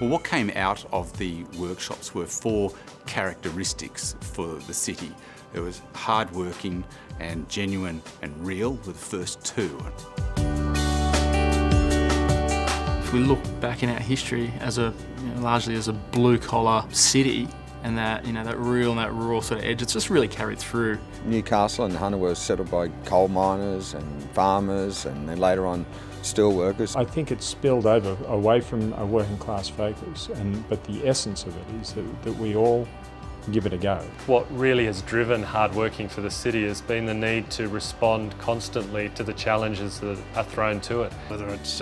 Well, what came out of the workshops were 4 characteristics for the city. There was hard-working and genuine and real were the first 2. If we look back in our history as largely as a blue-collar city, and that that real and that raw sort of edge, it's just really carried through. Newcastle and Hunter were settled by coal miners and farmers, and then later on steel workers. I think it's spilled over away from a working class focus, but the essence of it is that we all give it a go. What really has driven hard working for the city has been the need to respond constantly to the challenges that are thrown to it. Whether it's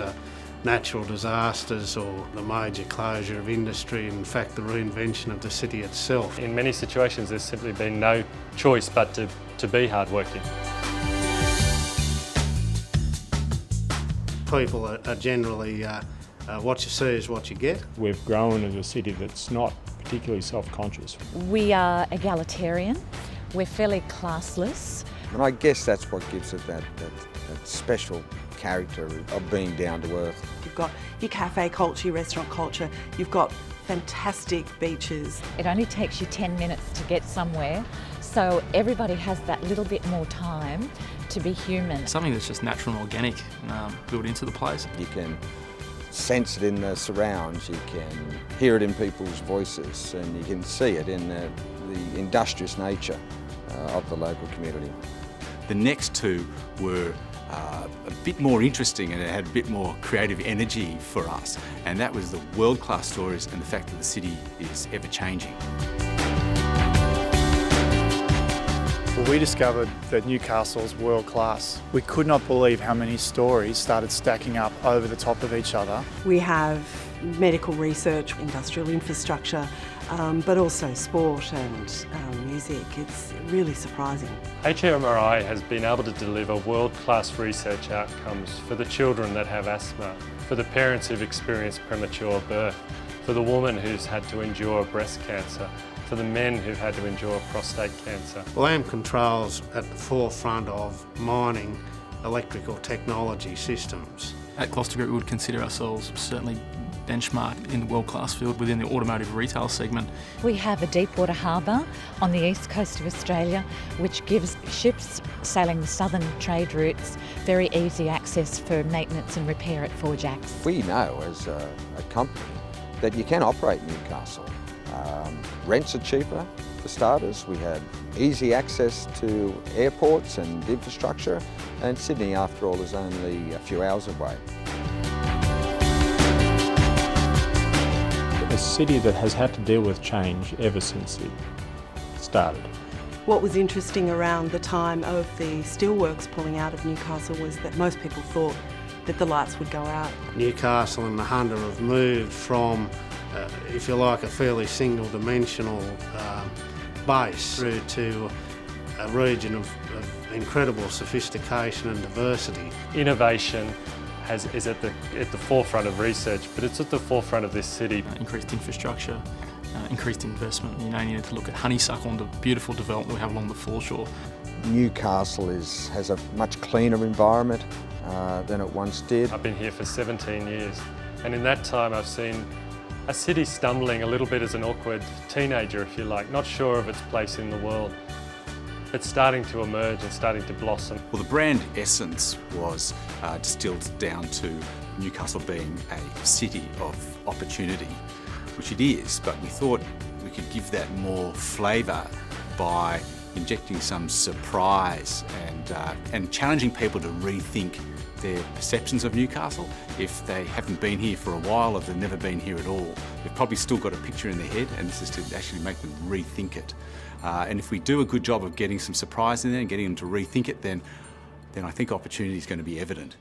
natural disasters or the major closure of industry, in fact the reinvention of the city itself. In many situations there's simply been no choice but to be hard working. People are generally, what you see is what you get. We've grown as a city that's not particularly self-conscious. We are egalitarian, we're fairly classless. And I guess that's what gives it that special character of being down to earth. You've got your cafe culture, your restaurant culture, you've got fantastic beaches. It only takes you 10 minutes to get somewhere, so everybody has that little bit more time to be human. Something that's just natural and organic built into the place. You can sense it in the surrounds, you can hear it in people's voices, and you can see it in the industrious nature of the local community. The next 2 were a bit more interesting, and it had a bit more creative energy for us, and that was the world-class stories and the fact that the city is ever-changing. Well, we discovered that Newcastle's world-class. We could not believe how many stories started stacking up over the top of each other. We have medical research, industrial infrastructure, but also sport and music. It's really surprising. HMRI has been able to deliver world-class research outcomes for the children that have asthma, for the parents who've experienced premature birth, for the woman who's had to endure breast cancer, for the men who've had to endure prostate cancer. Well, controls at the forefront of mining electrical technology systems. At Gloucester Group, we would consider ourselves certainly benchmark in the world-class field within the automotive retail segment. We have a deep-water harbour on the east coast of Australia, which gives ships sailing the southern trade routes very easy access for maintenance and repair at 4 Jacks. We know as a company that you can operate Newcastle. Rents are cheaper for starters. We have easy access to airports and infrastructure, and Sydney, after all, is only a few hours away. A city that has had to deal with change ever since it started. What was interesting around the time of the steelworks pulling out of Newcastle was that most people thought that the lights would go out. Newcastle and the Hunter have moved from, if you like, a fairly single-dimensional base through to a region of incredible sophistication and diversity. Innovation is at the forefront of research, but it's at the forefront of this city. Increased infrastructure, increased investment. You need to look at Honeysuckle and the beautiful development we have along the foreshore. Newcastle has a much cleaner environment than it once did. I've been here for 17 years, and in that time I've seen a city stumbling a little bit as an awkward teenager, if you like, not sure of its place in the world. It's starting to emerge and starting to blossom. Well, the brand essence was distilled down to Newcastle being a city of opportunity, which it is, but we thought we could give that more flavour by injecting some surprise and challenging people to rethink their perceptions of Newcastle. If they haven't been here for a while, or they've never been here at all, they've probably still got a picture in their head, and this is to actually make them rethink it. And if we do a good job of getting some surprise in there and getting them to rethink it, then I think opportunity is going to be evident.